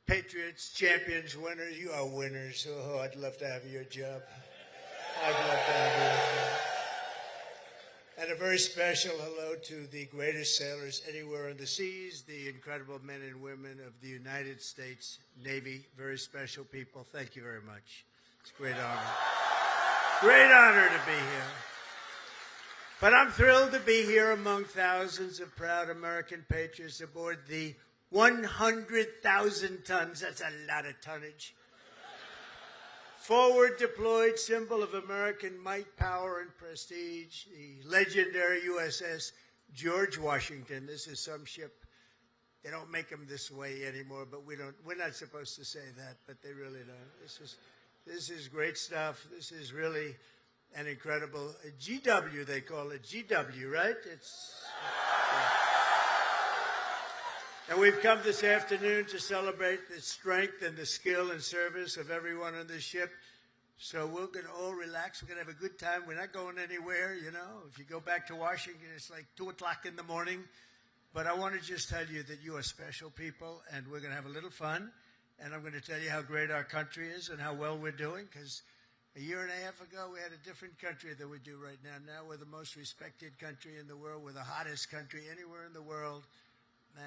patriots, champions, winners. You are winners. Oh, I'd love to have your job. I'd love to have your job. And a very special hello to the greatest sailors anywhere on the seas, the incredible men and women of the United States Navy. Very special people. Thank you very much. It's a great honor. Great honor to be here. But I'm thrilled to be here among thousands of proud American patriots aboard the 100,000 tons, that's a lot of tonnage, forward deployed symbol of American might, power, and prestige, the legendary USS George Washington. This is some ship. They don't make them this way anymore, but we're not supposed to say that, but they really don't. This is great stuff. This is really an incredible GW, they call it. GW, right? And we've come this afternoon to celebrate the strength and the skill and service of everyone on this ship. So we're going to all relax. We're going to have a good time. We're not going anywhere, you know. If you go back to Washington, it's like 2 o'clock in the morning. But I want to just tell you that you are special people, and we're going to have a little fun. And I'm going to tell you how great our country is and how well we're doing, because a year and a half ago, we had a different country than we do right now. Now we're the most respected country in the world. We're the hottest country anywhere in the world.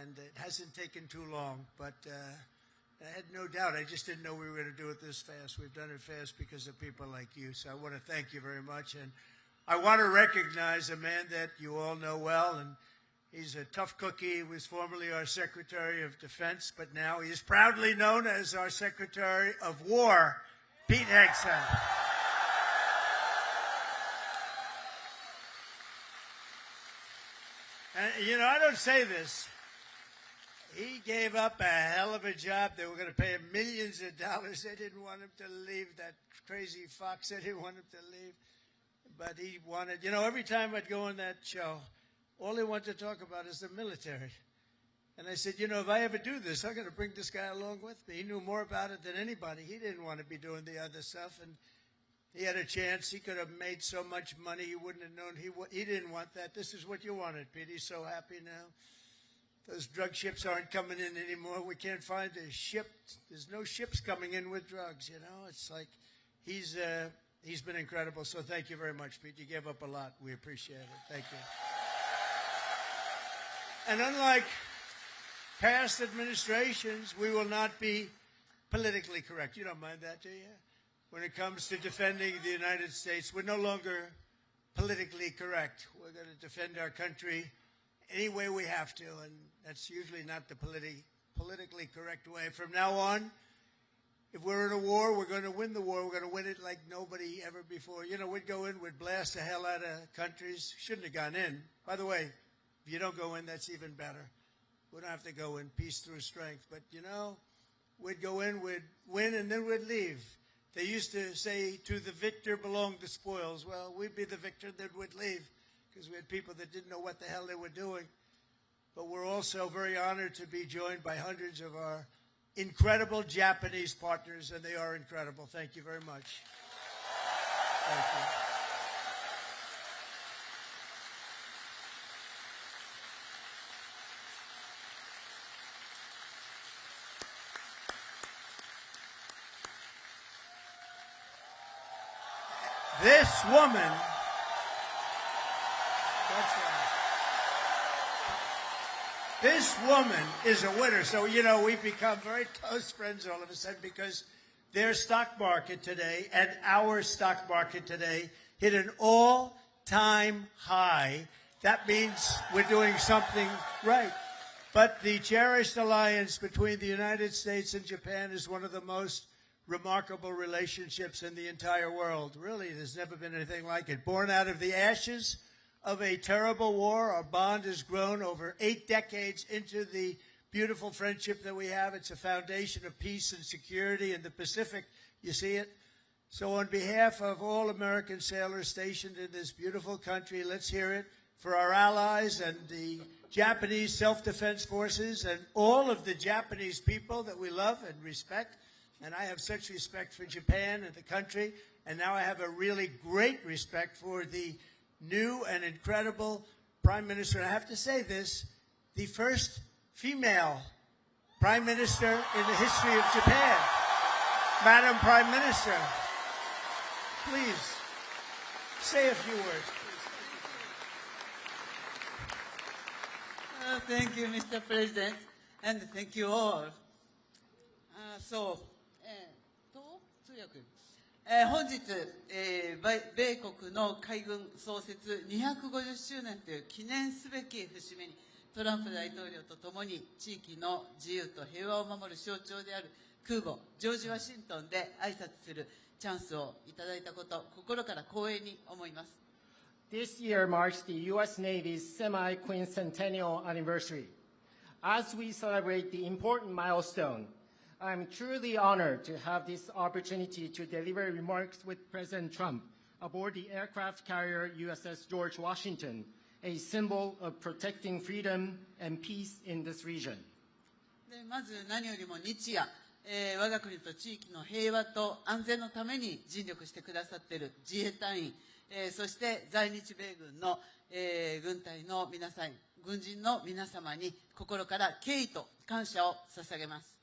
And it hasn't taken too long, but I had no doubt. I just didn't know we were going to do it this fast. We've done it fast because of people like you. So I want to thank you very much. And I want to recognize a man that you all know well, and he's a tough cookie. He was formerly our Secretary of Defense, but now he is proudly known as our Secretary of War, Pete Hegseth. And, you know, I don't say this. He gave up a hell of a job. They were going to pay him millions of dollars. They didn't want him to leave. That crazy fox, they didn't want him to leave. But he wanted, you know, every time I'd go on that show, all he wanted to talk about is the military. And I said, you know, if I ever do this, I'm going to bring this guy along with me. He knew more about it than anybody. He didn't want to be doing the other stuff. And he had a chance. He could have made so much money he wouldn't have known. He didn't want that. This is what you wanted, Pete. He's so happy now. Those drug ships aren't coming in anymore. We can't find a ship. There's no ships coming in with drugs, you know. It's like he's been incredible. So thank you very much, Pete. You gave up a lot. We appreciate it. Thank you. And unlike past administrations, we will not be politically correct. You don't mind that, do you? When it comes to defending the United States, we're no longer politically correct. We're going to defend our country any way we have to, and that's usually not the politically correct way. From now on, if we're in a war, we're going to win the war. We're going to win it like nobody ever before. You know, we'd go in, we'd blast the hell out of countries. Shouldn't have gone in. By the way, if you don't go in, that's even better. We don't have to go in, peace through strength. But, you know, we'd go in, we'd win, and then we'd leave. They used to say, to the victor belong the spoils. Well, we'd be the victor, then we'd leave, because we had people that didn't know what the hell they were doing. But we're also very honored to be joined by hundreds of our incredible Japanese partners, and they are incredible. Thank you very much. Thank you. This woman, that's right. This woman is a winner. So, you know, we've become very close friends all of a sudden because their stock market today and our stock market today hit an all-time high. That means we're doing something right. But the cherished alliance between the United States and Japan is one of the most remarkable relationships in the entire world. Really, there's never been anything like it. Born out of the ashes of a terrible war, our bond has grown over 8 decades into the beautiful friendship that we have. It's a foundation of peace and security in the Pacific. You see it? So on behalf of all American sailors stationed in this beautiful country, let's hear it for our allies and the Japanese self-defense forces and all of the Japanese people that we love and respect. And I have such respect for Japan and the country. And now I have a really great respect for the new and incredible Prime Minister. And I have to say this, the first female Prime Minister in the history of Japan. Madam Prime Minister, please say a few words. Thank you, Mr. President, and thank you all. 本日、米国の海軍創設250周年という記念すべき節目に、トランプ大統領とともに地域の自由と平和を守る象徴である空母ジョージ・ワシントンで挨拶するチャンスをいただいたこと、心から光栄に思います。This year marks the U.S. Navy's semi-quincentennial anniversary. As we celebrate the important milestone, I'm truly honored to have this opportunity to deliver remarks with President Trump aboard the aircraft carrier USS George Washington, a symbol of protecting freedom and peace in this region. でまず何よりも日夜、我が国と地域の平和と安全のために尽力してくださっている自衛隊員、そして在日米軍の、軍隊の皆さん、軍人の皆様に心から敬意と感謝を捧げます。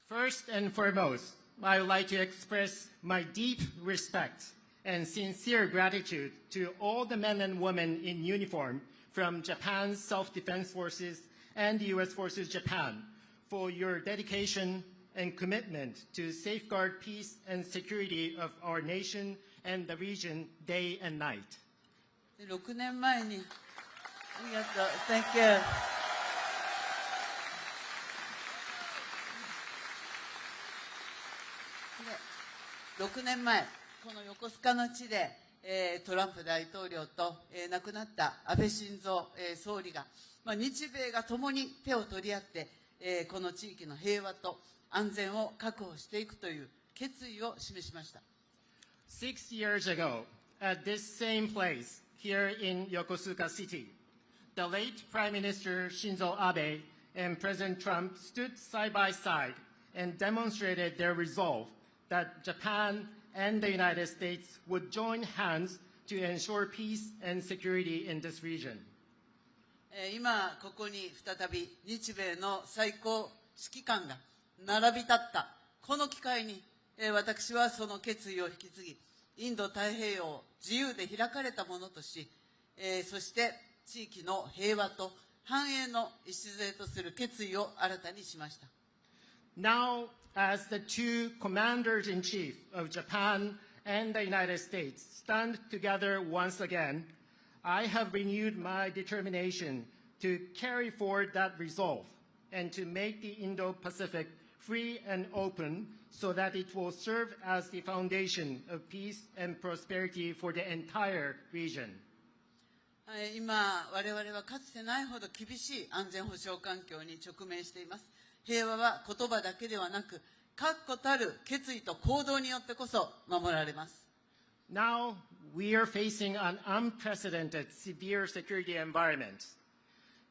First and foremost, I would like to express my deep respect and sincere gratitude to all the men and women in uniform from Japan's Self-Defense Forces and the U.S. Forces Japan for your dedication and commitment to safeguard peace and security of our nation and the region day and night. 6年前に、ありがとう、Thank you. 6年前、この横須賀の地で、トランプ大統領と、亡くなった安倍晋三、総理が、日米が共に手を取り合って、この地域の平和と安全を確保していくという決意を示しました。6 years ago, at this same place here in Yokosuka City, the late Prime Minister Shinzo Abe and President Trump stood side by side and demonstrated their resolve that Japan and the United States would join hands to ensure peace and security in this region. 今ここに再び日米の最高指揮官が並び立ったこの機会に、私はその決意を引き継ぎ、インド太平洋を自由で開かれたものとし、そして地域の平和と繁栄の礎とする決意を新たにしました。Now, as the two commanders-in-chief of Japan and the United States stand together once again, I have renewed my determination to carry forward that resolve and to make the Indo-Pacific free and open so that it will serve as the foundation of peace and prosperity for the entire region. 今、我々はかつてないほど厳しい安全保障環境に直面しています。平和は言葉だけではなく、確固たる決意と行動によってこそ守られます。Now, we are facing an unprecedented severe security environment.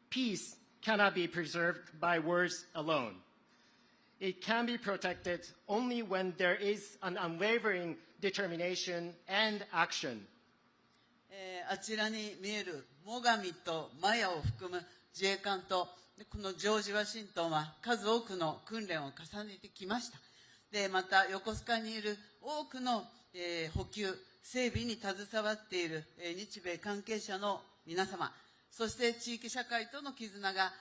Peace cannot be preserved by words alone. It can be protected only when there is an unwavering determination and action. あちらに見える最上とマヤを含む自衛官とこのジョージ・ワシントンは数多くの訓練を重ねてきました。でまた横須賀にいる多くの、補給整備に携わっている、日米関係者の皆様、そして地域社会との絆が、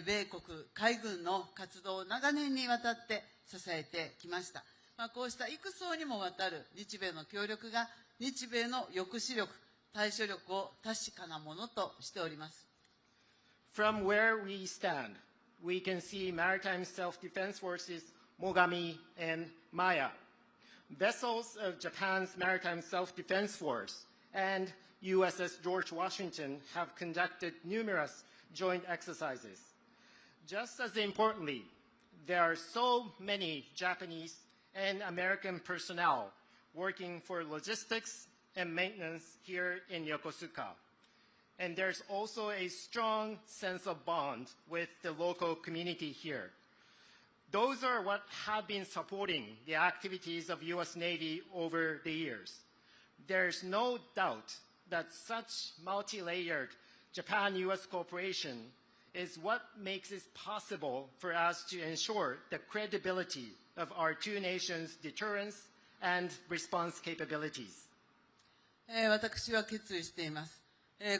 米国海軍の活動を長年にわたって支えてきました。こうした幾層にもわたる日米の協力が日米の抑止力、対処力を確かなものとしております。From where we stand, we can see Maritime Self-Defense Forces Mogami and Maya, vessels of Japan's Maritime Self-Defense Force, and USS George Washington have conducted numerous joint exercises. Just as importantly, there are so many Japanese and American personnel working for logistics and maintenance here in Yokosuka. And there's also a strong sense of bond with the local community here. Those are what have been supporting the activities of U.S. Navy over the years. There's no doubt that such multi-layered Japan-U.S. cooperation is what makes it possible for us to ensure the credibility of our two nations' deterrence and response capabilities. 私は決意しています。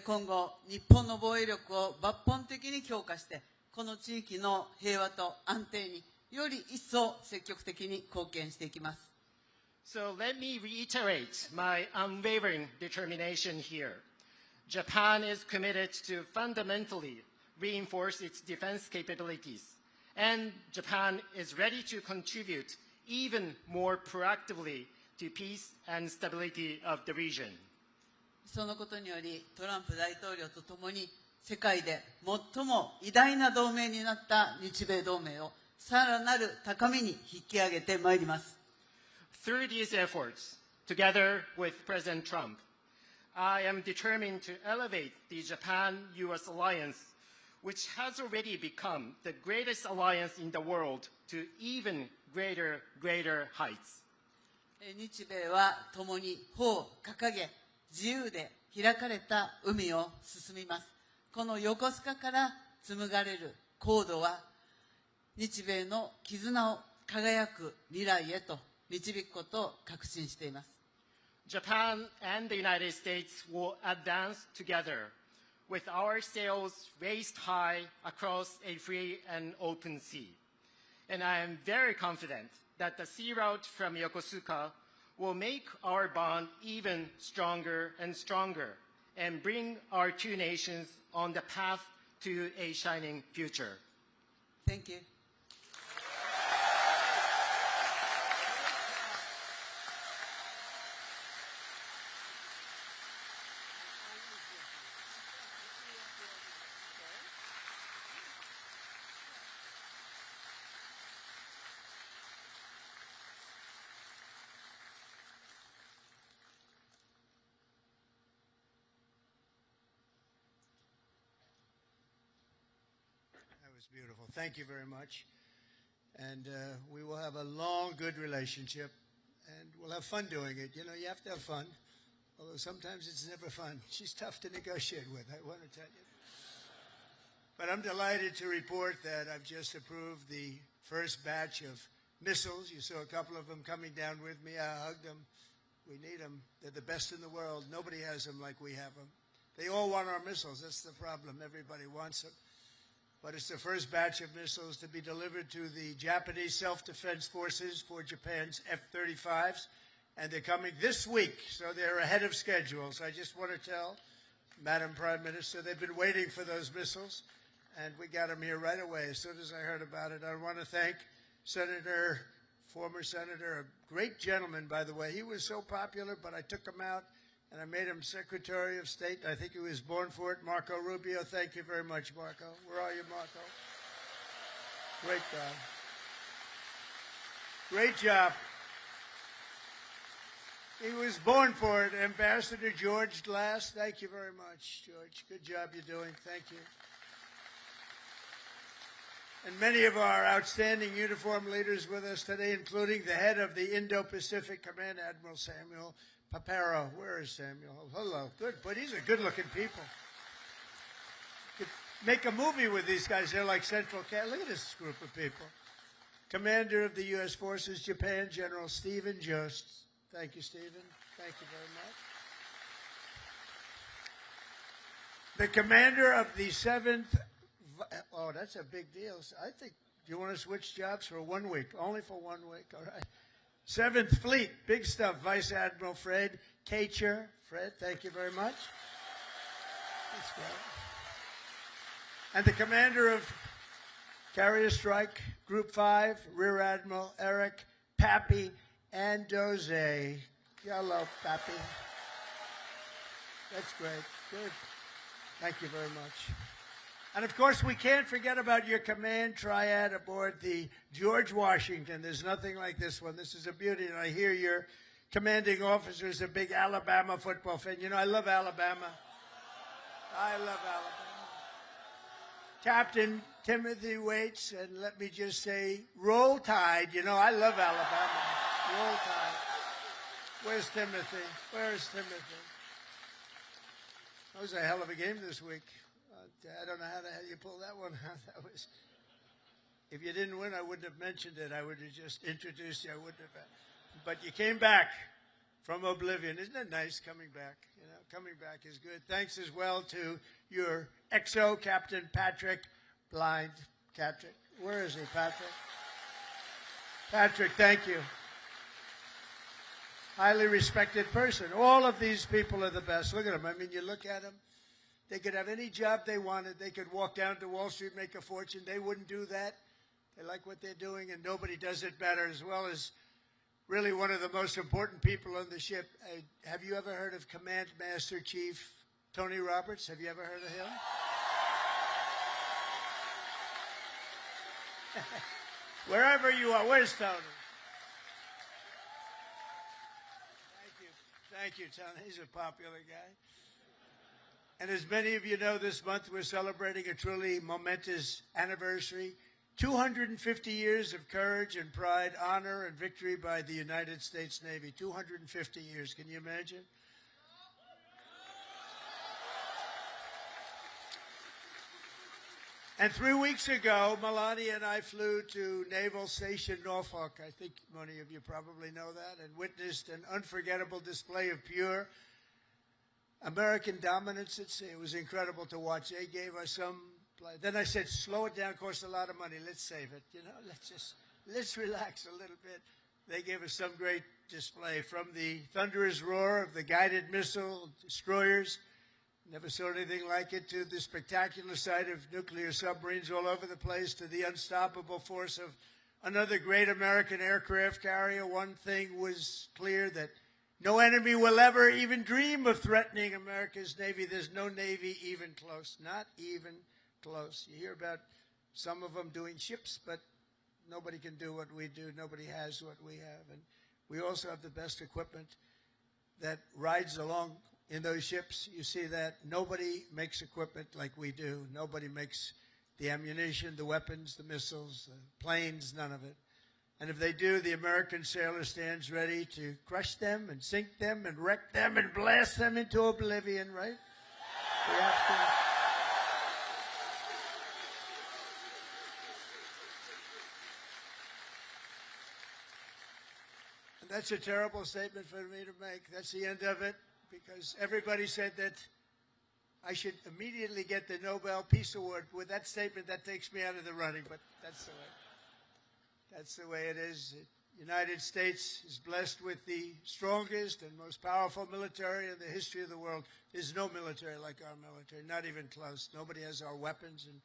今後、日本の防衛力を抜本的に強化して、この地域の平和と安定により一層積極的に貢献していきます。So let me reiterate my unwavering determination here. Japan is committed to fundamentally reinforce its defense capabilities, and Japan is ready to contribute even more proactively to peace and stability of the region. そのことにより、トランプ大統領とともに世界で最も偉大な同盟になった日米同盟をさらなる高みに引き上げてまいります。Through these efforts, together with President Trump, I am determined to elevate the Japan-U.S. alliance, which has already become the greatest alliance in the world, to even greater heights. 日米は共に帆を掲げ、自由で開かれた海を進みます。この横須賀から紡がれる航路は、日米の絆を輝く未来へと導くことを確信しています。Japan and the United States will advance together with our sails raised high across a free and open sea. And I am very confident that the sea route from Yokosuka will make our bond even stronger and stronger and bring our two nations on the path to a shining future. Thank you. Beautiful. Thank you very much. And we will have a long, good relationship, and we'll have fun doing it. You know, you have to have fun, although sometimes it's never fun. She's tough to negotiate with, I want to tell you. But I'm delighted to report that I've just approved the first batch of missiles. You saw a couple of them coming down with me. I hugged them. We need them. They're the best in the world. Nobody has them like we have them. They all want our missiles. That's the problem. Everybody wants them. But it's the first batch of missiles to be delivered to the Japanese self-defense forces for Japan's F-35s. And they're coming this week, so they're ahead of schedule. So I just want to tell Madam Prime Minister, they've been waiting for those missiles, and we got them here right away as soon as I heard about it. I want to thank former Senator, a great gentleman, by the way. He was so popular, but I took him out, and I made him Secretary of State. I think he was born for it. Marco Rubio, thank you very much, Marco. Where are you, Marco? Great job. Great job. He was born for it. Ambassador George Glass, thank you very much, George. Good job you're doing. Thank you. And many of our outstanding uniform leaders with us today, including the head of the Indo-Pacific Command, Admiral Samuel Paparo. Where is Samuel? Hello. Good, but these are good-looking people. Could make a movie with these guys. They're like Central Cat. Look at this group of people. Commander of the U.S. Forces, Japan, General Stephen Jost. Thank you, Stephen. Thank you very much. The commander of the 7th... Oh, that's a big deal. I think, do you want to switch jobs for 1 week? Only for 1 week, all right. 7th Fleet, big stuff. Vice Admiral Fred Kacher. Fred, thank you very much. That's great. And the commander of Carrier Strike Group 5, Rear Admiral Eric Pappy Andoze. Hello, Pappy. That's great. Good. Thank you very much. And, of course, we can't forget about your command triad aboard the George Washington. There's nothing like this one. This is a beauty. And I hear your commanding officer is a big Alabama football fan. You know, I love Alabama. I love Alabama. Captain Timothy Waits, and let me just say, roll tide. You know, I love Alabama. Roll tide. Where's Timothy? Where's Timothy? That was a hell of a game this week. I don't know how the hell you pulled that one out. That was. If you didn't win, I wouldn't have mentioned it. I would have just introduced you. I wouldn't have. But you came back from oblivion. Isn't it nice coming back? You know, coming back is good. Thanks as well to your XO, Captain Patrick Blind. Patrick, where is he, Patrick? Patrick, thank you. Highly respected person. All of these people are the best. Look at them. I mean, you look at them. They could have any job they wanted. They could walk down to Wall Street, make a fortune. They wouldn't do that. They like what they're doing, and nobody does it better, as well as really one of the most important people on the ship. Have you ever heard of Command Master Chief Tony Roberts? Have you ever heard of him? Wherever you are. Where's Tony? Thank you, Tony. He's a popular guy. And as many of you know, this month we're celebrating a truly momentous anniversary. 250 years of courage and pride, honor, and victory by the United States Navy. 250 years. Can you imagine? And 3 weeks ago, Melania and I flew to Naval Station Norfolk. I think many of you probably know that, and witnessed an unforgettable display of pure American dominance at sea. It was incredible to watch. They gave us some. Then I said, slow it down, costs a lot of money. Let's save it. You know, let's relax a little bit. They gave us some great display, from the thunderous roar of the guided missile destroyers, never saw anything like it, to the spectacular sight of nuclear submarines all over the place, to the unstoppable force of another great American aircraft carrier. One thing was clear, that no enemy will ever even dream of threatening America's Navy. There's no Navy even close, not even close. You hear about some of them doing ships, but nobody can do what we do. Nobody has what we have. And we also have the best equipment that rides along in those ships. You see that. Nobody makes equipment like we do. Nobody makes the ammunition, the weapons, the missiles, the planes, none of it. And if they do, the American sailor stands ready to crush them and sink them and wreck them and blast them into oblivion, right? We have to. And that's a terrible statement for me to make. That's the end of it, because everybody said that I should immediately get the Nobel Peace Award. With that statement, that takes me out of the running, but that's the way. That's the way it is. The United States is blessed with the strongest and most powerful military in the history of the world. There's no military like our military, not even close. Nobody has our weapons, and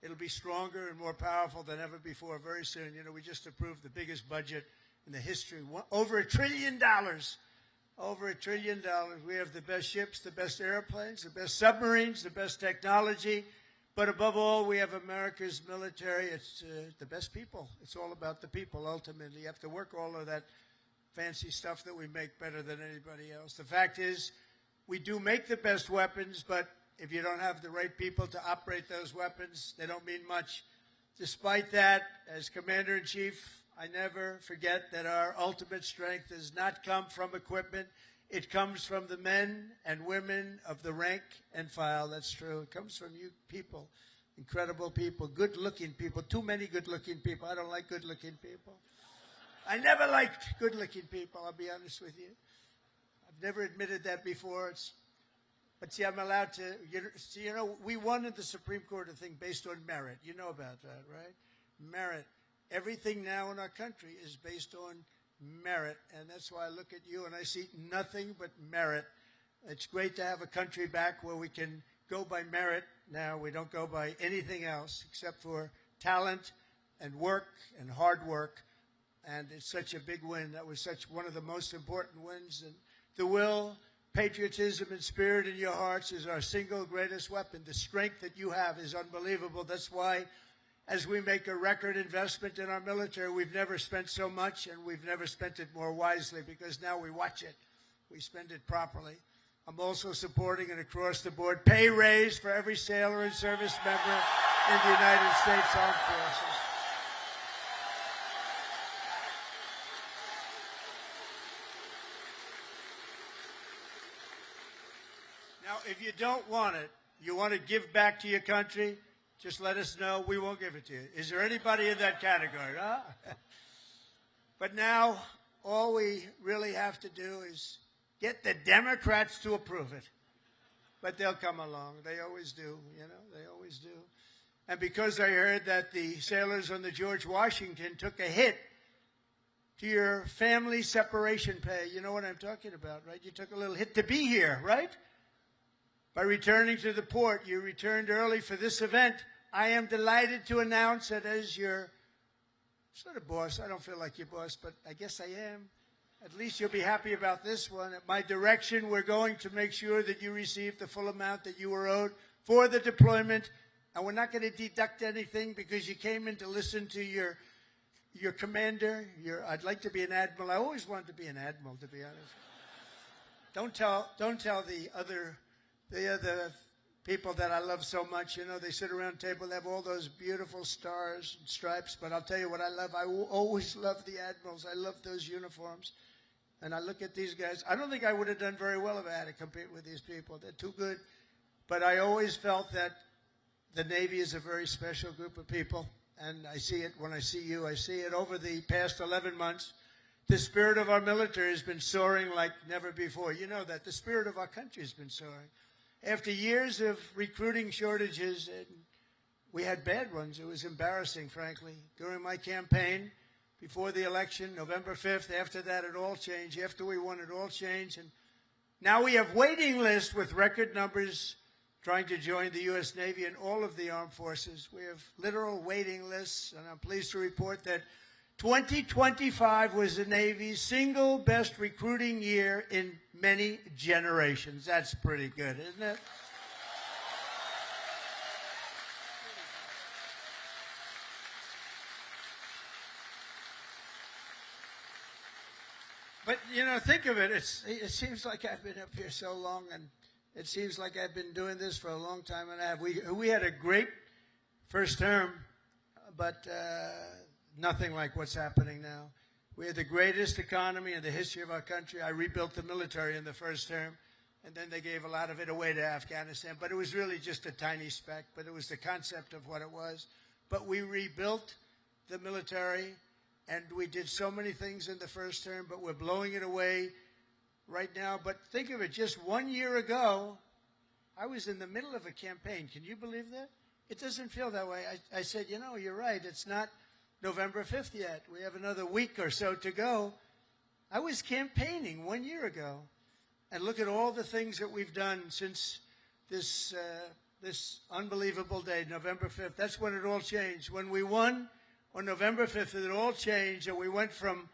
it'll be stronger and more powerful than ever before very soon. You know, we just approved the biggest budget in the history, over $1 trillion. Over $1 trillion. We have the best ships, the best airplanes, the best submarines, the best technology. But above all, we have America's military. It's the best people. It's all about the people, ultimately. You have to work all of that fancy stuff that we make better than anybody else. The fact is, we do make the best weapons, but if you don't have the right people to operate those weapons, they don't mean much. Despite that, as Commander-in-Chief, I never forget that our ultimate strength does not come from equipment. It comes from the men and women of the rank and file. That's true. It comes from you people, incredible people, good-looking people, too many good-looking people. I don't like good-looking people. I never liked good-looking people, I'll be honest with you. I've never admitted that before. But see, I'm allowed to. You know, we won in the Supreme Court a thing based on merit. You know about that, right? Merit. Everything now in our country is based on merit, and that's why I look at you and I see nothing but merit. It's great to have a country back where we can go by merit now. We don't go by anything else except for talent and work and hard work, and it's such a big win. That was such one of the most important wins, and the will, patriotism, and spirit in your hearts is our single greatest weapon. The strength that you have is unbelievable. That's why, as we make a record investment in our military, we've never spent so much, and we've never spent it more wisely, because now we watch it. We spend it properly. I'm also supporting an across-the-board pay raise for every sailor and service member in the United States Armed Forces. Now, if you don't want it, You want to give back to your country? Just let us know. We won't give it to you. Is there anybody in that category? Huh? But now, all we really have to do is get the Democrats to approve it. But they'll come along. They always do, you know, they always do. And because I heard that the sailors on the George Washington took a hit to your family separation pay, you know what I'm talking about, right? You took a little hit to be here, right? By returning to the port, you returned early for this event. I am delighted to announce that as your sort of boss, I don't feel like your boss, but I guess I am. At least you'll be happy about this one. At my direction, we're going to make sure that you receive the full amount that you were owed for the deployment. And we're not going to deduct anything because you came in to listen to your commander. I'd like to be an admiral. I always wanted to be an admiral, to be honest. Don't tell the other people that I love so much. You know, they sit around the table, they have all those beautiful stars and stripes. But I'll tell you what I love. I will always love the admirals. I love those uniforms. And I look at these guys. I don't think I would have done very well if I had to compete with these people. They're too good. But I always felt that the Navy is a very special group of people. And I see it when I see you. I see it over the past 11 months. The spirit of our military has been soaring like never before. You know that. The spirit of our country has been soaring. After years of recruiting shortages, and we had bad ones. It was embarrassing, frankly. During my campaign, before the election, November 5th, after that, it all changed. After we won, it all changed. And now we have waiting lists with record numbers trying to join the U.S. Navy and all of the armed forces. We have literal waiting lists, and I'm pleased to report that 2025 was the Navy's single best recruiting year in many generations. That's pretty good, isn't it? But, you know, think of it. It seems like I've been up here so long, and it seems like I've been doing this for a long time and a half. We had a great first term, but nothing like what's happening now. We had the greatest economy in the history of our country. I rebuilt the military in the first term, and then they gave a lot of it away to Afghanistan. But it was really just a tiny speck, but it was the concept of what it was. But we rebuilt the military, and we did so many things in the first term, but we're blowing it away right now. But think of it, just 1 year ago, I was in the middle of a campaign. Can you believe that? It doesn't feel that way. I said, you know, you're right. It's not November 5th yet. We have another week or so to go. I was campaigning 1 year ago. And look at all the things that we've done since this unbelievable day, November 5th. That's when it all changed. When we won on November 5th, it all changed, and we went from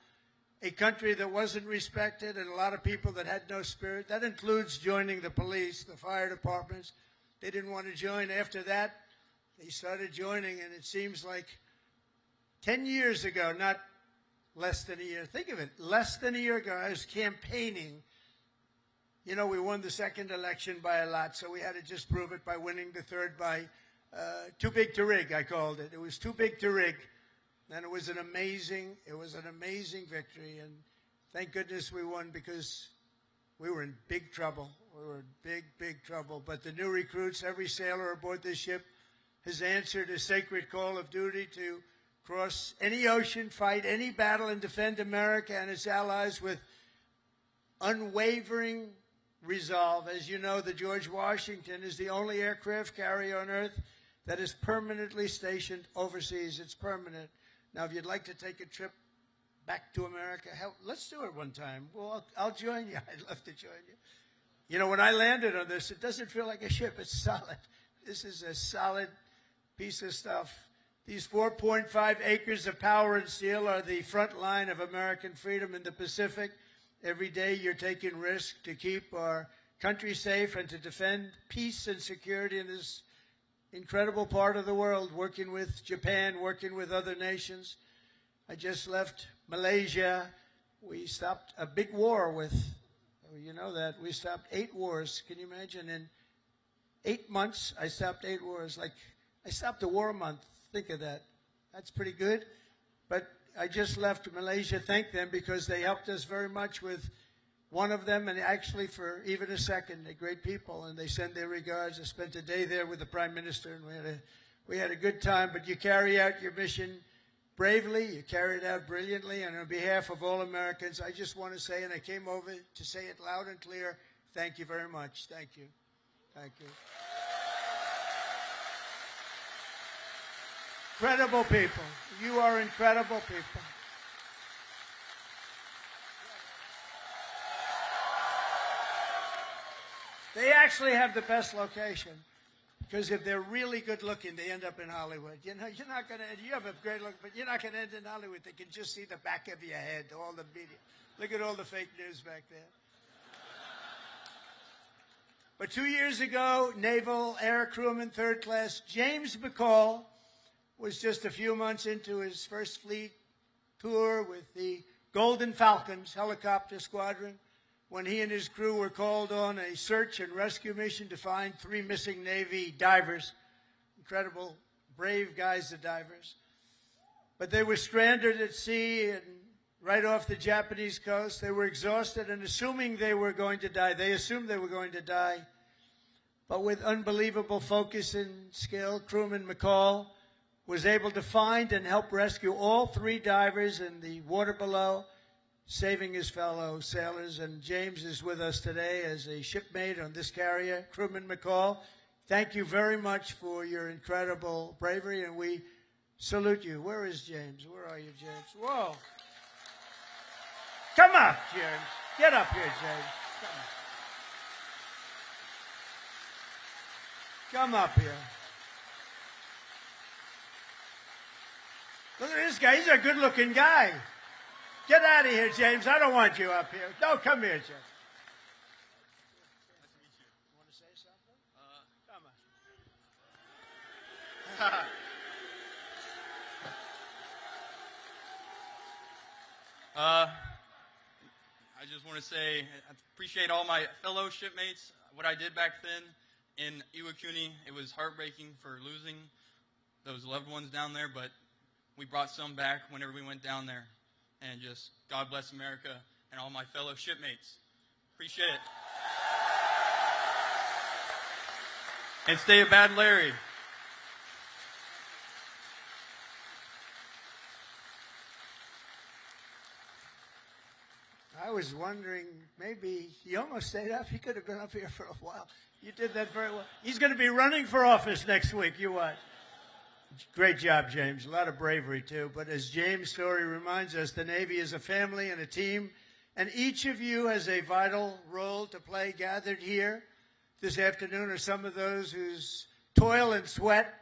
a country that wasn't respected and a lot of people that had no spirit. That includes joining the police, the fire departments. They didn't want to join. After that, they started joining, and it seems like 10 years ago, not less than a year. Think of it, less than a year ago, I was campaigning. You know, we won the second election by a lot, so we had to just prove it by winning the third by too big to rig, I called it. It was too big to rig. And it was an amazing victory. And thank goodness we won, because we were in big trouble. We were in big trouble. But the new recruits, every sailor aboard this ship has answered a sacred call of duty to cross any ocean, fight any battle, and defend America and its allies with unwavering resolve. As you know, the George Washington is the only aircraft carrier on Earth that is permanently stationed overseas. It's permanent. Now, if you'd like to take a trip back to America, hell, let's do it one time. Well, I'll join you. I'd love to join you. You know, when I landed on this, it doesn't feel like a ship. It's solid. This is a solid piece of stuff. These 4.5 acres of power and steel are the front line of American freedom in the Pacific. Every day you're taking risk to keep our country safe and to defend peace and security in this incredible part of the world, working with Japan, working with other nations. I just left Malaysia. We stopped a big war with, you know that, we stopped 8 wars. Can you imagine? In 8 months, I stopped 8 wars. Like, I stopped a war a month. Think of that. That's pretty good. But I just left Malaysia. Thank them, because they helped us very much with one of them, and actually for even a second, they're great people, and they send their regards. I spent a day there with the Prime Minister, and we had a good time. But you carry out your mission bravely, you carry it out brilliantly, and on behalf of all Americans, I just want to say, and I came over to say it loud and clear, thank you very much. Thank you. Thank you. Incredible people. You are incredible people. They actually have the best location, because if they're really good looking, they end up in Hollywood. You know, you're not going to, you have a great look, but you're not going to end in Hollywood. They can just see the back of your head, all the media. Look at all the fake news back there. But 2 years ago, Naval Air Crewman, 3rd Class James McCall was just a few months into his first fleet tour with the Golden Falcons helicopter squadron when he and his crew were called on a search and rescue mission to find 3 missing Navy divers. Incredible, brave guys, the divers. But they were stranded at sea and right off the Japanese coast. They were exhausted and assuming they were going to die. They assumed they were going to die. But with unbelievable focus and skill, crewman McCall was able to find and help rescue all 3 divers in the water below, saving his fellow sailors. And James is with us today as a shipmate on this carrier. Crewman McCall, thank you very much for your incredible bravery, and we salute you. Where is James? Where are you, James? Whoa. Come up, James. Get up here, James. Come up here. Look at this guy. He's a good-looking guy. Get out of here, James. I don't want you up here. No, come here, James. Nice to meet you. You want to say something? Come on. I just want to say I appreciate all my fellow shipmates. What I did back then in Iwakuni, it was heartbreaking for losing those loved ones down there, but we brought some back whenever we went down there. And just God bless America and all my fellow shipmates. Appreciate it. And stay a bad Larry. I was wondering, maybe he almost stayed up. He could have been up here for a while. You did that very well. He's going to be running for office next week. You watch. Great job, James. A lot of bravery, too. But as James' story reminds us, the Navy is a family and a team, and each of you has a vital role to play. Gathered here this afternoon are some of those whose toil and sweat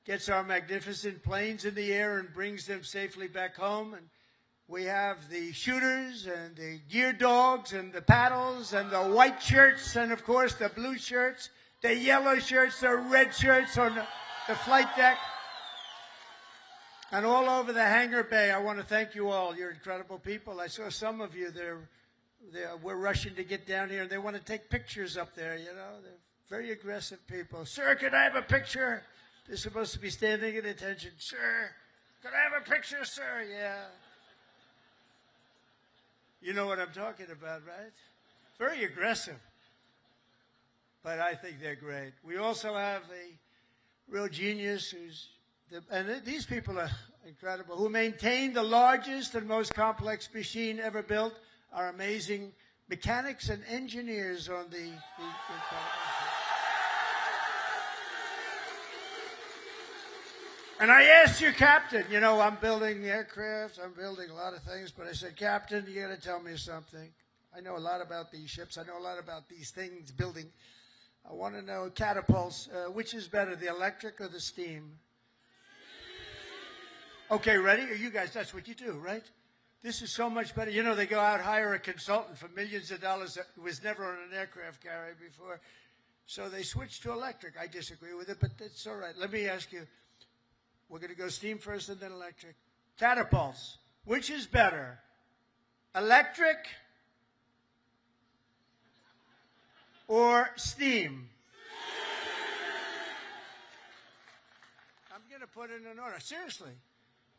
gets our magnificent planes in the air and brings them safely back home. And we have the shooters and the gear dogs and the paddles and the white shirts and, of course, the blue shirts, the yellow shirts, the red shirts on the flight deck. And all over the hangar bay, I want to thank you all. You're incredible people. I saw some of you we're rushing to get down here, and they want to take pictures up there, you know. They're very aggressive people. Sir, can I have a picture? They're supposed to be standing at attention. Sir, can I have a picture, sir? Yeah. You know what I'm talking about, right? Very aggressive. But I think they're great. We also have a real genius and these people are incredible, who maintain the largest and most complex machine ever built, are amazing mechanics and engineers on the And I asked your captain, you know, I'm building aircraft, I'm building a lot of things, but I said, Captain, you got to tell me something. I know a lot about these ships. I know a lot about these things, building. I want to know, catapults, which is better, the electric or the steam? Okay, ready? You guys, that's what you do, right? This is so much better. You know, they go out, hire a consultant for millions of dollars that was never on an aircraft carrier before. So they switched to electric. I disagree with it, but that's all right. Let me ask you. We're going to go steam first and then electric. Catapults, which is better? Electric or steam? I'm going to put it in order. Seriously.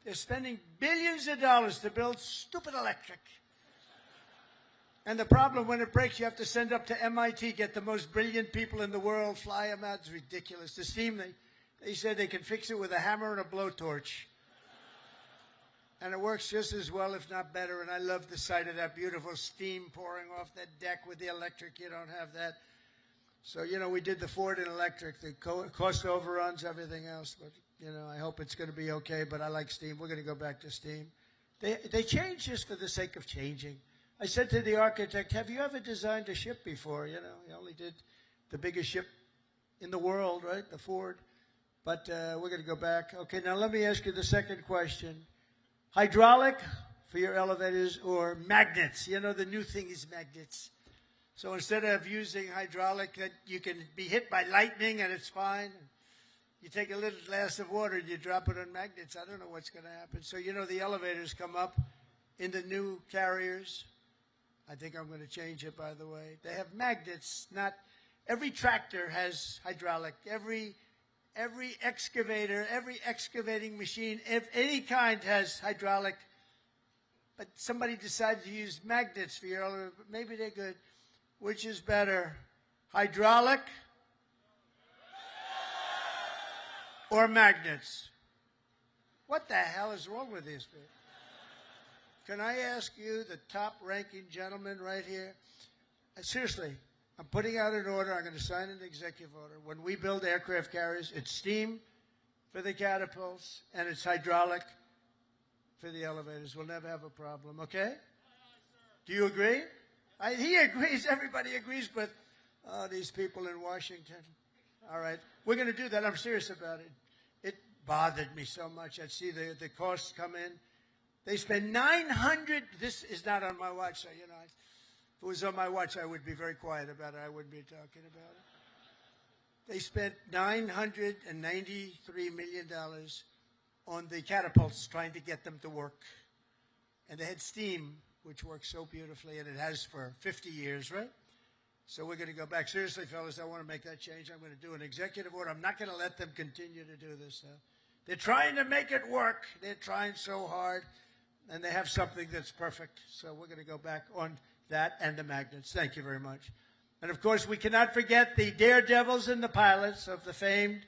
They're spending billions of dollars to build stupid electric. And the problem, when it breaks, you have to send up to MIT, get the most brilliant people in the world, fly them out. It's ridiculous. The steam, they said they can fix it with a hammer and a blowtorch. And it works just as well, if not better. And I love the sight of that beautiful steam pouring off that deck. With the electric, you don't have that. So, you know, we did the Ford in electric. The cost overruns, everything else. But, you know, I hope it's going to be okay. But I like steam. We're going to go back to steam. They change just for the sake of changing. I said to the architect, have you ever designed a ship before? You know, he only did the biggest ship in the world, right? The Ford. But we're going to go back. Okay, now let me ask you the second question. Hydraulic for your elevators or magnets? You know, the new thing is magnets. So instead of using hydraulic, that you can be hit by lightning and it's fine. You take a little glass of water and you drop it on magnets. I don't know what's going to happen. So, you know, the elevators come up in the new carriers. I think I'm going to change it, by the way. They have magnets. Not every tractor has hydraulic. Every excavator, every excavating machine of any kind has hydraulic. But somebody decided to use magnets for your elevator. Maybe they're good. Which is better, hydraulic or magnets? What the hell is wrong with these people? Can I ask you, the top-ranking gentleman right here? Seriously, I'm putting out an order. I'm going to sign an executive order. When we build aircraft carriers, it's steam for the catapults, and it's hydraulic for the elevators. We'll never have a problem, okay? Do you agree? He agrees. Everybody agrees, but these people in Washington. All right. We're going to do that. I'm serious about it. It bothered me so much. I'd see the costs come in. They spend $900. This is not on my watch, so, you know, if it was on my watch, I would be very quiet about it. I wouldn't be talking about it. They spent $993 million on the catapults, trying to get them to work. And they had steam, which works so beautifully, and it has for 50 years, right? So we're going to go back. Seriously, fellas, I want to make that change. I'm going to do an executive order. I'm not going to let them continue to do this. They're trying to make it work. They're trying so hard, and they have something that's perfect. So we're going to go back on that and the magnets. Thank you very much. And, of course, we cannot forget the daredevils and the pilots of the famed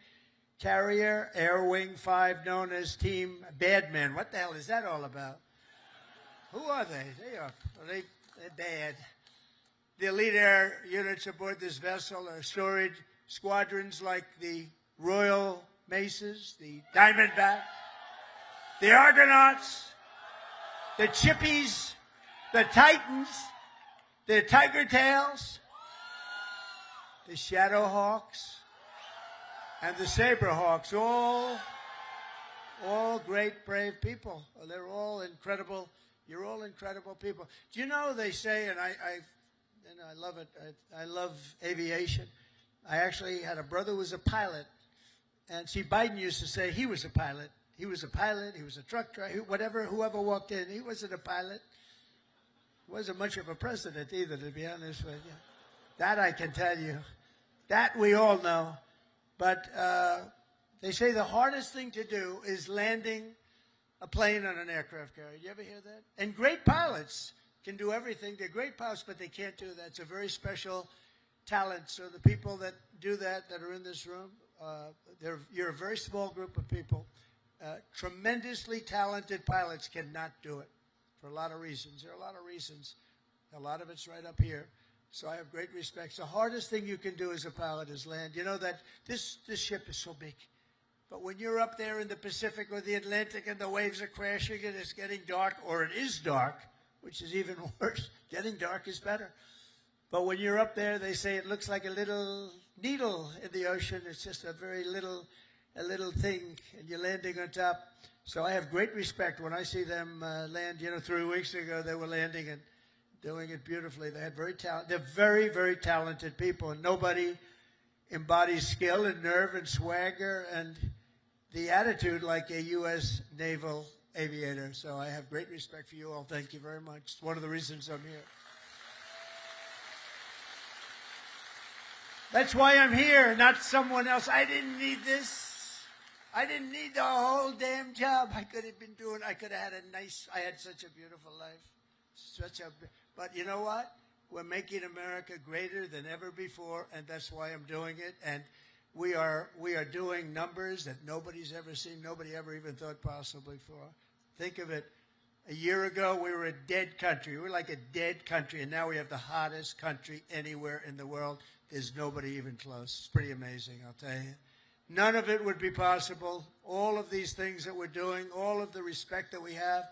carrier Air Wing 5, known as Team Badman. What the hell is that all about? Who are they? They're bad. The elite air units aboard this vessel are storied squadrons like the Royal Maces, the Diamondback, the Argonauts, the Chippies, the Titans, the Tiger Tails, the Shadowhawks, and the Saberhawks. All great, brave people. They're all incredible. You're all incredible people. Do you know, they say, and I love it. I love aviation. I actually had a brother who was a pilot. And see, Biden used to say he was a pilot. He was a pilot. He was a truck driver. Whoever walked in, he wasn't a pilot. He wasn't much of a president either, to be honest with you. That I can tell you. That we all know. But they say the hardest thing to do is landing a plane on an aircraft carrier. You ever hear that? And great pilots can do everything. They're great pilots, but they can't do that. It's a very special talent. So the people that do that are in this room, you're a very small group of people. Tremendously talented pilots cannot do it for a lot of reasons. There are a lot of reasons. A lot of it's right up here. So I have great respect. The hardest thing you can do as a pilot is land. You know that this ship is so big. But when you're up there in the Pacific or the Atlantic and the waves are crashing and it's getting dark, or it is dark, which is even worse. Getting dark is better. But when you're up there, they say it looks like a little needle in the ocean. It's just a little thing, and you're landing on top. So I have great respect when I see them land. You know, 3 weeks ago they were landing and doing it beautifully. They had they're very, very talented people, and nobody embodies skill and nerve and swagger and the attitude like a U.S. naval aviator. So I have great respect for you all. Thank you very much. It's one of the reasons I'm here. That's why I'm here, not someone else. I didn't need this. I didn't need the whole damn job. I could have had I had such a beautiful life. But you know what? We're making America greater than ever before, and that's why I'm doing it. And we are doing numbers that nobody's ever seen, nobody ever even thought possible before. Think of it. A year ago, we were a dead country. We were like a dead country, and now we have the hottest country anywhere in the world. There's nobody even close. It's pretty amazing, I'll tell you. None of it would be possible. All of these things that we're doing, all of the respect that we have,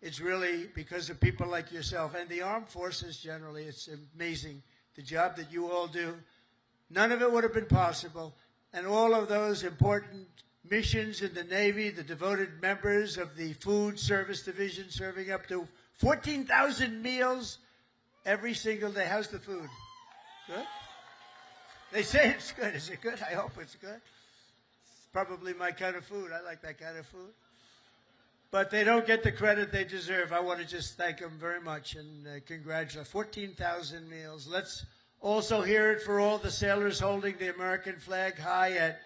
it's really because of people like yourself and the armed forces generally. It's amazing the job that you all do. None of it would have been possible. And all of those important missions in the Navy, the devoted members of the Food Service Division serving up to 14,000 meals every single day. How's the food? Good? They say it's good. Is it good? I hope it's good. It's probably my kind of food. I like that kind of food. But they don't get the credit they deserve. I want to just thank them very much and congratulate 14,000 meals. Let's also hear it for all the sailors holding the American flag high at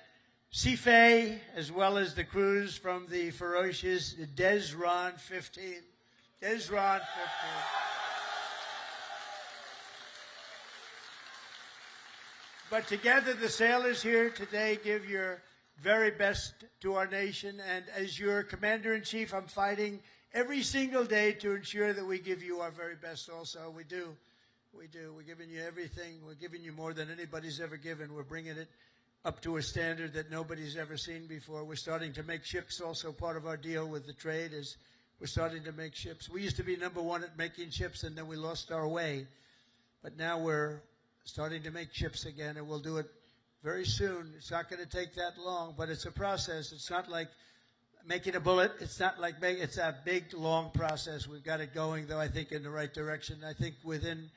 Seafay, as well as the crews from the ferocious Desron 15. Desron 15. But together, the sailors here today give your very best to our nation. And as your commander-in-chief, I'm fighting every single day to ensure that we give you our very best also. We do. We do. We're giving you everything. We're giving you more than anybody's ever given. We're bringing it up to a standard that nobody's ever seen before. We're starting to make ships. Also part of our deal with the trade is we're starting to make ships. We used to be number one at making ships, and then we lost our way. But now we're starting to make ships again, and we'll do it very soon. It's not going to take that long, but it's a process. It's not like making a bullet. It's not like it's a big, long process. We've got it going, though, I think, in the right direction. I think within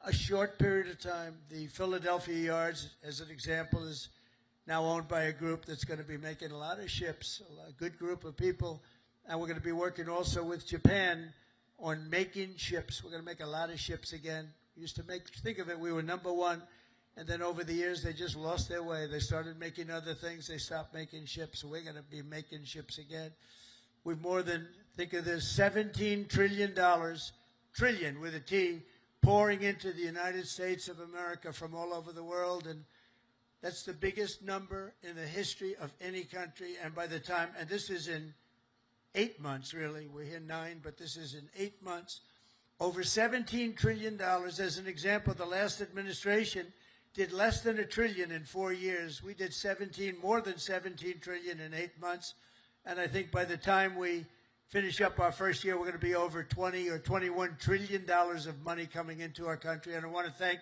a short period of time, the Philadelphia yards, as an example, is now owned by a group that's going to be making a lot of ships, a good group of people. And we're going to be working also with Japan on making ships. We're going to make a lot of ships again. We used to think of it, we were number one. And then over the years, they just lost their way. They started making other things. They stopped making ships. So we're going to be making ships again. We've more than, think of this, $17 trillion, trillion with a T, pouring into the United States of America from all over the world. And that's the biggest number in the history of any country. And by the time, and this is in 8 months, really. We're here 9, but this is in 8 months. Over $17 trillion. As an example, the last administration did less than $1 trillion in 4 years. We did more than 17 trillion in 8 months. And I think by the time we finish up our first year, we're going to be over 20 or $21 trillion of money coming into our country. And I want to thank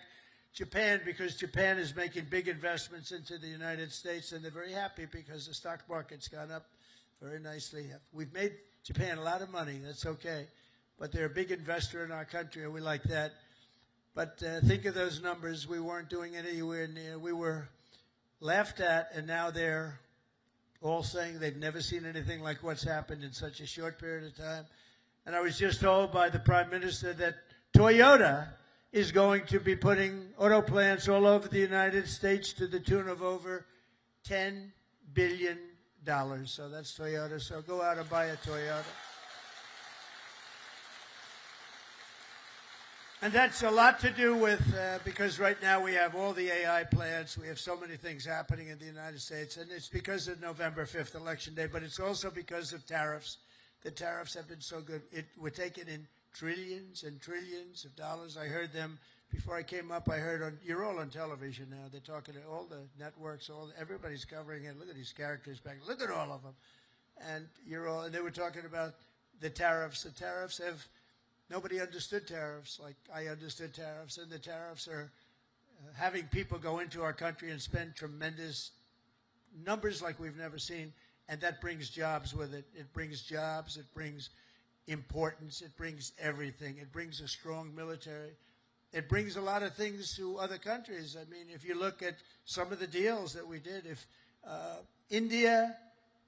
Japan, because Japan is making big investments into the United States, and they're very happy because the stock market's gone up very nicely. We've made Japan a lot of money. That's okay. But they're a big investor in our country, and we like that. But think of those numbers. We weren't doing it anywhere near. We were laughed at, and now they're all saying they've never seen anything like what's happened in such a short period of time. And I was just told by the Prime Minister that Toyota is going to be putting auto plants all over the United States to the tune of over $10 billion. So that's Toyota. So go out and buy a Toyota. And that's a lot to do with, because right now we have all the AI plants. We have so many things happening in the United States. And it's because of November 5th, Election Day. But it's also because of tariffs. The tariffs have been so good. We're taking in trillions and trillions of dollars. I heard them before I came up. I heard you're all on television now. They're talking to all the networks. Everybody's covering it. Look at these characters back. Look at all of them. And and they were talking about the tariffs. The tariffs have. Nobody understood tariffs like I understood tariffs, and the tariffs are having people go into our country and spend tremendous numbers like we've never seen, and that brings jobs with it. It brings jobs. It brings importance. It brings everything. It brings a strong military. It brings a lot of things to other countries. I mean, if you look at some of the deals that we did, if India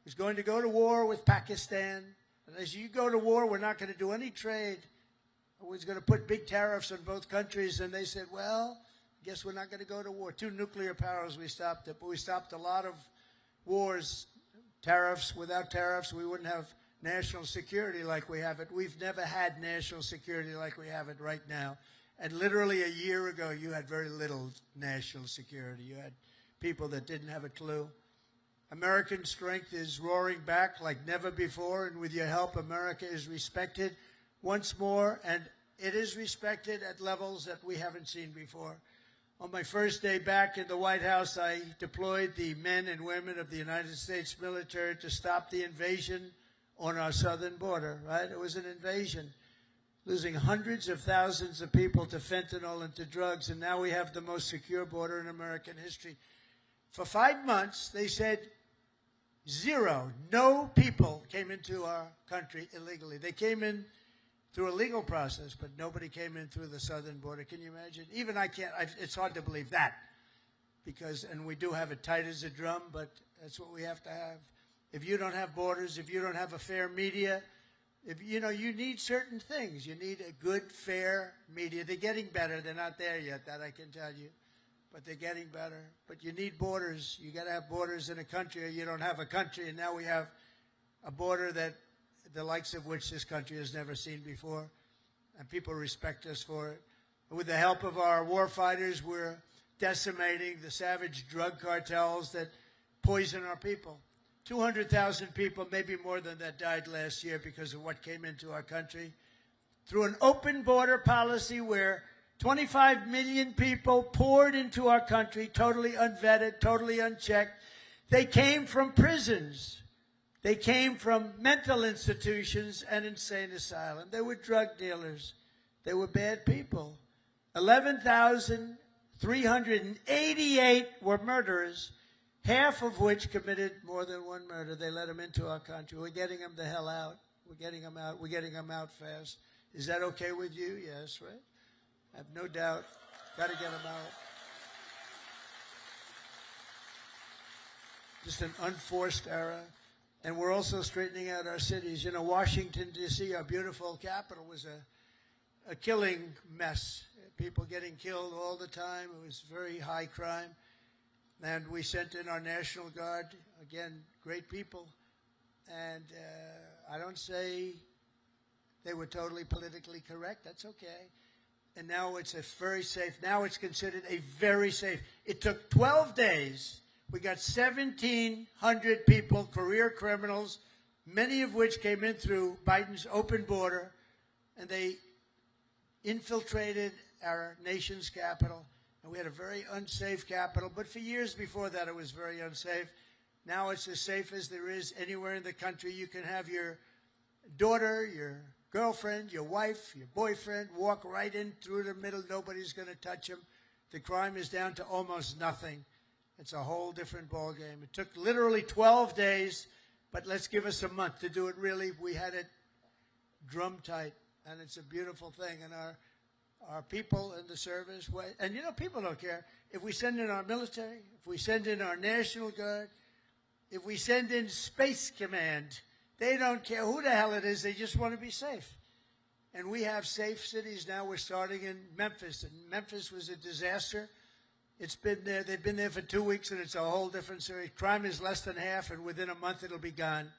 is going to go to war with Pakistan, and as you go to war, we're not going to do any trade. We're going to put big tariffs on both countries. And they said, well, I guess we're not going to go to war. 2 nuclear powers, we stopped it. But we stopped a lot of wars, tariffs. Without tariffs, we wouldn't have national security like we have it. We've never had national security like we have it right now. And literally a year ago, you had very little national security. You had people that didn't have a clue. American strength is roaring back like never before, and with your help, America is respected once more, and it is respected at levels that we haven't seen before. On my first day back in the White House, I deployed the men and women of the United States military to stop the invasion on our southern border, right? It was an invasion, losing hundreds of thousands of people to fentanyl and to drugs, and now we have the most secure border in American history. For 5 months, they said no people came into our country illegally. They came in through a legal process, but nobody came in through the southern border. Can you imagine? Even I can't, it's hard to believe that, because, and we do have it tight as a drum, but that's what we have to have. If you don't have borders, if you don't have a fair media, if you need certain things. You need a good, fair media. They're getting better. They're not there yet, that I can tell you, but they're getting better. But you need borders. You got to have borders in a country, or you don't have a country. And now we have a border that the likes of which this country has never seen before, and people respect us for it. And with the help of our war fighters, we're decimating the savage drug cartels that poison our people. 200,000 people, maybe more than that, died last year because of what came into our country. Through an open border policy where 25 million people poured into our country, totally unvetted, totally unchecked. They came from prisons. They came from mental institutions and insane asylums. They were drug dealers. They were bad people. 11,388 were murderers, half of which committed more than one murder. They let them into our country. We're getting them the hell out. We're getting them out. We're getting them out fast. Is that okay with you? Yes, right? I have no doubt. Got to get them out. Just an unforced era. And we're also straightening out our cities. Washington, D.C., our beautiful capital, was a killing mess. People getting killed all the time. It was very high crime. And we sent in our National Guard, again, great people. And I don't say they were totally politically correct. That's okay. And now it's a very safe. Now it's considered a very safe. It took 12 days. We got 1,700 people, career criminals, many of which came in through Biden's open border, and they infiltrated our nation's capital. And we had a very unsafe capital, but for years before that it was very unsafe. Now it's as safe as there is anywhere in the country. You can have your daughter, your girlfriend, your wife, your boyfriend walk right in through the middle. Nobody's going to touch them. The crime is down to almost nothing. It's a whole different ballgame. It took literally 12 days, but let's give us a month to do it really. We had it drum tight, and it's a beautiful thing. And our people in the service, and people don't care. If we send in our military, if we send in our National Guard, if we send in Space Command, they don't care who the hell it is. They just want to be safe. And we have safe cities now. We're starting in Memphis, and Memphis was a disaster. It's been there. They've been there for 2 weeks, and it's a whole different series. Crime is less than half, and within a month it'll be gone.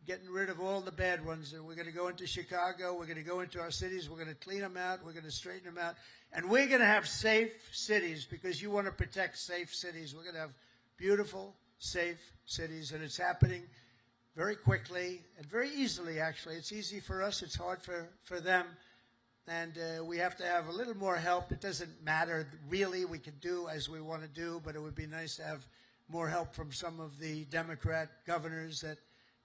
Getting rid of all the bad ones. And we're going to go into Chicago. We're going to go into our cities. We're going to clean them out. We're going to straighten them out. And we're going to have safe cities, because you want to protect safe cities. We're going to have beautiful, safe cities, and it's happening very quickly and very easily, actually. It's easy for us. It's hard for them. And we have to have a little more help. It doesn't matter, really. We can do as we want to do, but it would be nice to have more help from some of the Democrat governors that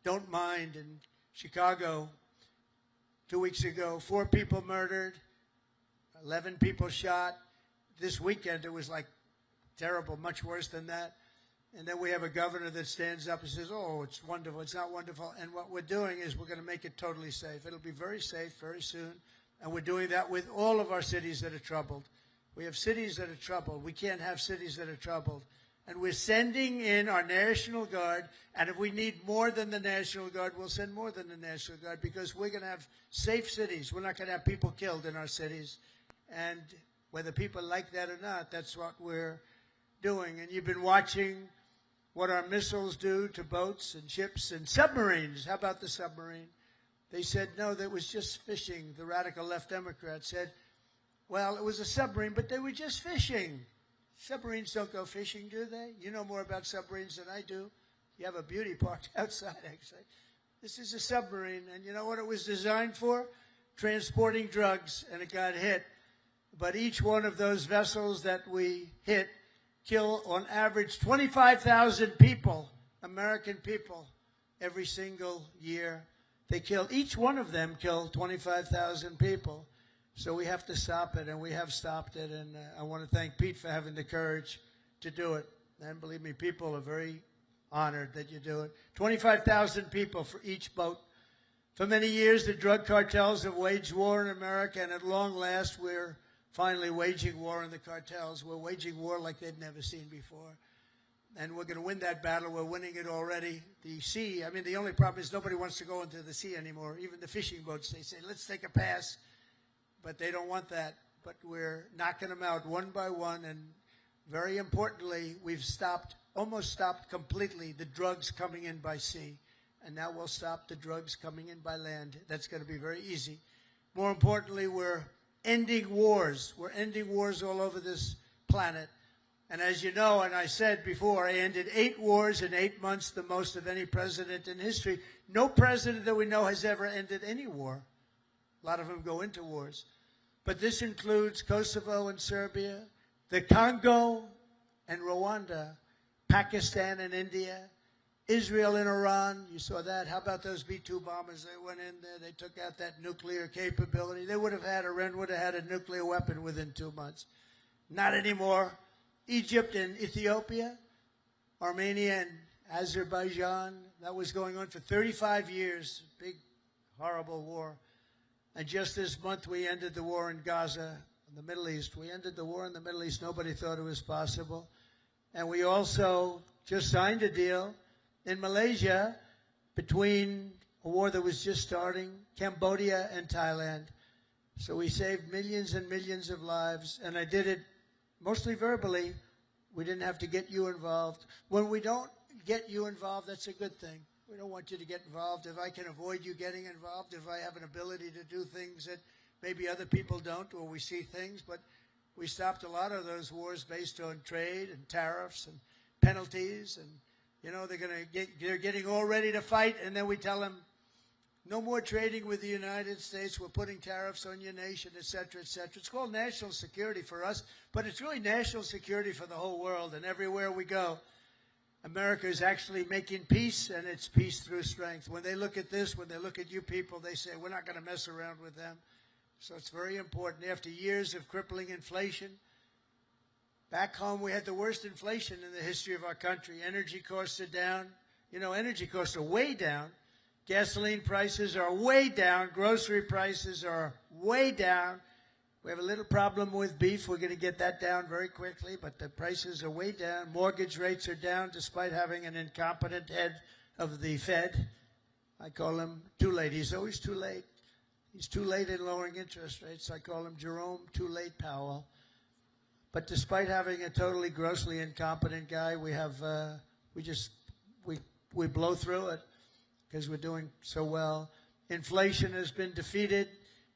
don't mind. In Chicago, 2 weeks ago, 4 people murdered, 11 people shot. This weekend, it was like terrible, much worse than that. And then we have a governor that stands up and says, oh, it's wonderful. It's not wonderful. And what we're doing is we're going to make it totally safe. It'll be very safe very soon. And we're doing that with all of our cities that are troubled. We have cities that are troubled. We can't have cities that are troubled. And we're sending in our National Guard. And if we need more than the National Guard, we'll send more than the National Guard, because we're going to have safe cities. We're not going to have people killed in our cities. And whether people like that or not, that's what we're doing. And you've been watching what our missiles do to boats and ships and submarines. How about the submarine? They said, no, that was just fishing. The radical left Democrats said, Well, it was a submarine, but they were just fishing. Submarines don't go fishing, do they? You know more about submarines than I do. You have a beauty parked outside, actually. This is a submarine, and you know what it was designed for? Transporting drugs, and it got hit. But each one of those vessels that we hit kill, on average, 25,000 people, American people, every single year. They kill, each one of them killed 25,000 people. So we have to stop it, and we have stopped it. And I want to thank Pete for having the courage to do it. And believe me, people are very honored that you do it. 25,000 people for each boat. For many years, the drug cartels have waged war in America, and at long last, we're finally waging war on the cartels. We're waging war like they'd never seen before. And we're going to win that battle. We're winning it already. The sea, I mean, the only problem is nobody wants to go into the sea anymore. Even the fishing boats, they say, let's take a pass. But they don't want that. But we're knocking them out one by one. And very importantly, we've almost stopped completely the drugs coming in by sea. And now we'll stop the drugs coming in by land. That's going to be very easy. More importantly, we're ending wars. We're ending wars all over this planet. And as you know, and I said before, I ended 8 wars in 8 months, the most of any president in history. No president that we know has ever ended any war. A lot of them go into wars. But this includes Kosovo and Serbia, the Congo and Rwanda, Pakistan and India, Israel and Iran. You saw that. How about those B-2 bombers? They went in there. They took out that nuclear capability. They would have had, Iran would have had a nuclear weapon within 2 months. Not anymore. Egypt and Ethiopia, Armenia and Azerbaijan. That was going on for 35 years. Big, horrible war. And just this month, we ended the war in Gaza, in the Middle East. We ended the war in the Middle East. Nobody thought it was possible. And we also just signed a deal in Malaysia between a war that was just starting, Cambodia and Thailand. So we saved millions and millions of lives, and I did it mostly verbally. We didn't have to get you involved. When we don't get you involved, that's a good thing. We don't want you to get involved. If I can avoid you getting involved, if I have an ability to do things that maybe other people don't, or we see things, but we stopped a lot of those wars based on trade and tariffs and penalties, and you know they're getting all ready to fight, and then we tell them, no more trading with the United States. We're putting tariffs on your nation, et cetera, et cetera. It's called national security for us, but it's really national security for the whole world. And everywhere we go, America is actually making peace, and it's peace through strength. When they look at this, when they look at you people, they say, we're not going to mess around with them. So it's very important. After years of crippling inflation, back home we had the worst inflation in the history of our country. Energy costs are down. You know, energy costs are way down. Gasoline prices are way down. Grocery prices are way down. We have a little problem with beef. We're going to get that down very quickly, but the prices are way down. Mortgage rates are down despite having an incompetent head of the Fed. I call him too late. He's always too late. He's too late in lowering interest rates. I call him Jerome Too Late Powell. But despite having a totally grossly incompetent guy, we have we blow through it, because we're doing so well. Inflation has been defeated,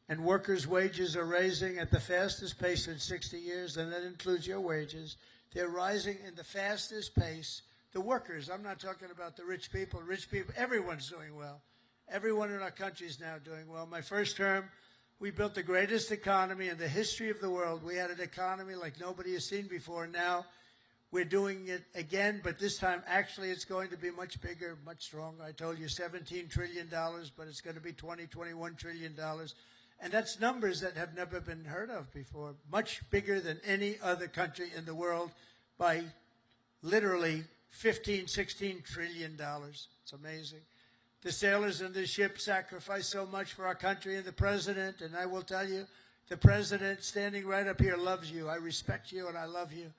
and workers' wages are rising at the fastest pace in 60 years, and that includes your wages. They're rising in the fastest pace. The workers, I'm not talking about the rich people. Rich people, everyone's doing well. Everyone in our country is now doing well. My first term, we built the greatest economy in the history of the world. We had an economy like nobody has seen before. Now we're doing it again, but this time, actually, it's going to be much bigger, much stronger. I told you $17 trillion, but it's going to be $21 trillion. And that's numbers that have never been heard of before. Much bigger than any other country in the world by literally $16 trillion. It's amazing. The sailors in this ship sacrifice so much for our country, and the president, and I will tell you, the president standing right up here loves you. I respect you, and I love you.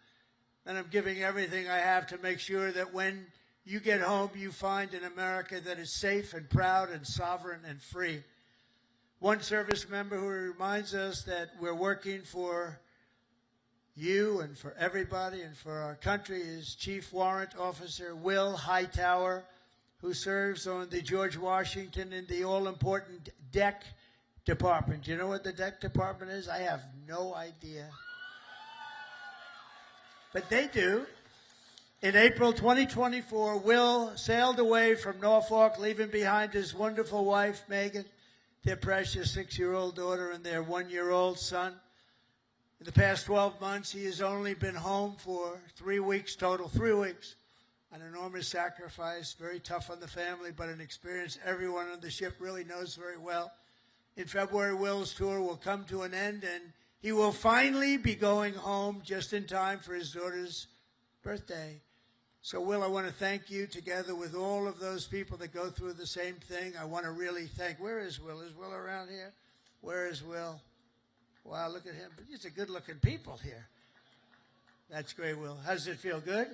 And I'm giving everything I have to make sure that when you get home, you find an America that is safe and proud and sovereign and free. One service member who reminds us that we're working for you and for everybody and for our country is Chief Warrant Officer Will Hightower, who serves on the George Washington in the all-important deck department. Do you know what the deck department is? I have no idea. But they do. In April 2024, Will sailed away from Norfolk, leaving behind his wonderful wife, Megan, their precious 6-year-old daughter, and their 1-year-old son. In the past 12 months, he has only been home for 3 weeks total, 3 weeks. An enormous sacrifice, very tough on the family, but an experience everyone on the ship really knows very well. In February, Will's tour will come to an end, and he will finally be going home just in time for his daughter's birthday. So, Will, I want to thank you together with all of those people that go through the same thing. I want to really thank, where is Will? Is Will around here? Where is Will? Wow, look at him. These are good-looking people here. That's great, Will. How does it feel? Good?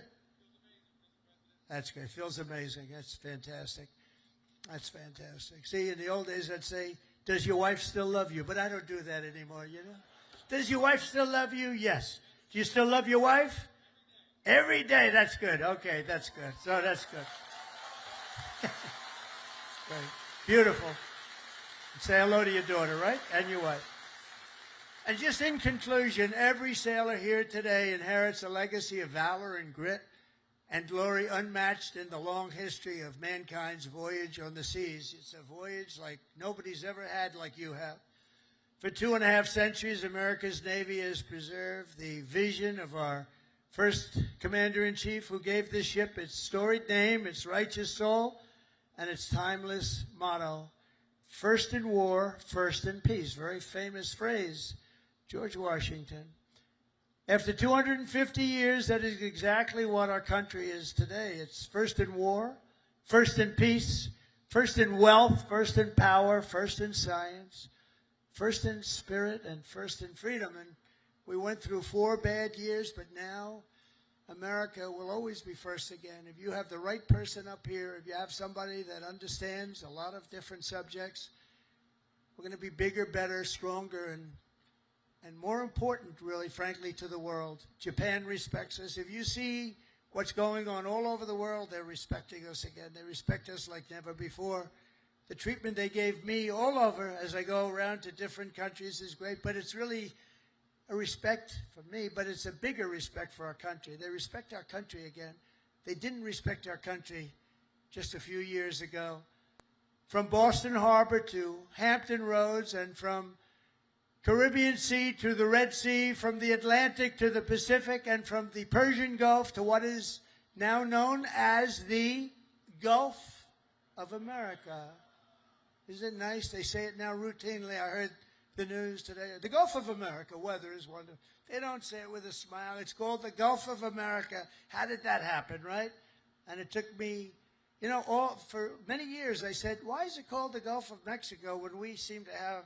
That's great. Feels amazing. That's fantastic. That's fantastic. See, in the old days, I'd say, does your wife still love you? But I don't do that anymore, you know? Does your wife still love you? Yes. Do you still love your wife? Every day. That's good. Okay, that's good. So that's good. Great. Beautiful. Say hello to your daughter, right? And your wife. And just in conclusion, every sailor here today inherits a legacy of valor and grit and glory unmatched in the long history of mankind's voyage on the seas. It's a voyage like nobody's ever had like you have. For 2.5 centuries, America's Navy has preserved the vision of our first commander-in-chief, who gave this ship its storied name, its righteous soul, and its timeless motto, first in war, first in peace. Very famous phrase, George Washington. After 250 years, that is exactly what our country is today. It's first in war, first in peace, first in wealth, first in power, first in science, first in spirit, and first in freedom. And we went through 4 bad years, but now America will always be first again. If you have the right person up here, if you have somebody that understands a lot of different subjects, we're going to be bigger, better, stronger, and more important, really, frankly, to the world. Japan respects us. If you see what's going on all over the world, they're respecting us again. They respect us like never before. The treatment they gave me all over as I go around to different countries is great, but it's really a respect for me, but it's a bigger respect for our country. They respect our country again. They didn't respect our country just a few years ago. From Boston Harbor to Hampton Roads, and from Caribbean Sea to the Red Sea, from the Atlantic to the Pacific, and from the Persian Gulf to what is now known as the Gulf of America. Isn't it nice? They say it now routinely. I heard the news today. The Gulf of America, weather is wonderful. They don't say it with a smile. It's called the Gulf of America. How did that happen, right? And it took me, you know, for many years I said, why is it called the Gulf of Mexico when we seem to have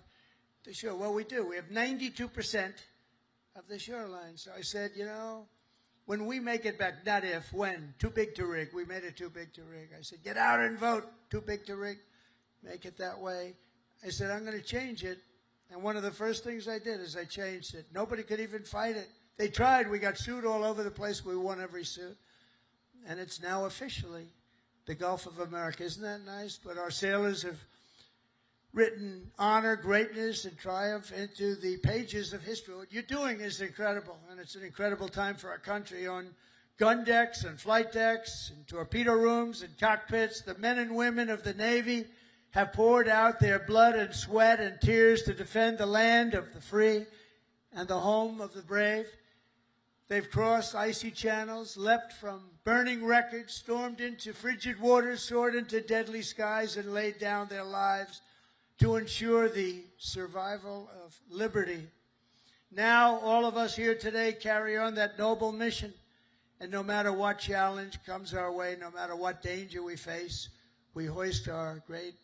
the shore? Well, we do. We have 92% of the shoreline. So I said, you know, when we make it back, not if, when, too big to rig. We made it too big to rig. I said, get out and vote. Too big to rig. Make it that way. I said, I'm going to change it. And one of the first things I did is I changed it. Nobody could even fight it. They tried. We got sued all over the place. We won every suit. And it's now officially the Gulf of America. Isn't that nice? But our sailors have written honor, greatness, and triumph into the pages of history. What you're doing is incredible, and it's an incredible time for our country. On gun decks and flight decks and torpedo rooms and cockpits, the men and women of the Navy have poured out their blood and sweat and tears to defend the land of the free and the home of the brave. They've crossed icy channels, leapt from burning wreckage, stormed into frigid waters, soared into deadly skies, and laid down their lives to ensure the survival of liberty. Now, all of us here today carry on that noble mission, and no matter what challenge comes our way, no matter what danger we face, we hoist our great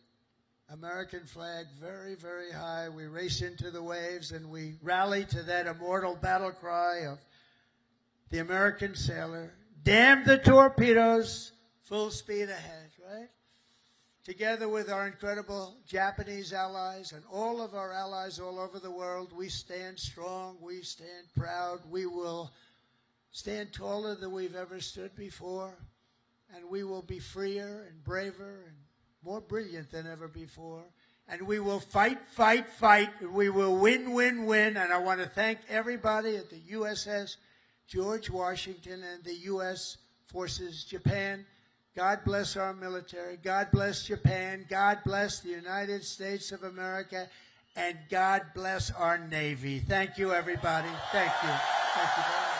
American flag very, very high. We race into the waves, and we rally to that immortal battle cry of the American sailor, damn the torpedoes, full speed ahead, right? Together with our incredible Japanese allies and all of our allies all over the world, we stand strong, we stand proud, we will stand taller than we've ever stood before, and we will be freer and braver and more brilliant than ever before. and we will fight, fight, fight, and we will win, win, win. And I want to thank everybody at the USS George Washington and the U.S. Forces Japan. God bless our military. God bless Japan. God bless the United States of America. And God bless our Navy. Thank you, everybody. Thank you. Thank you very much.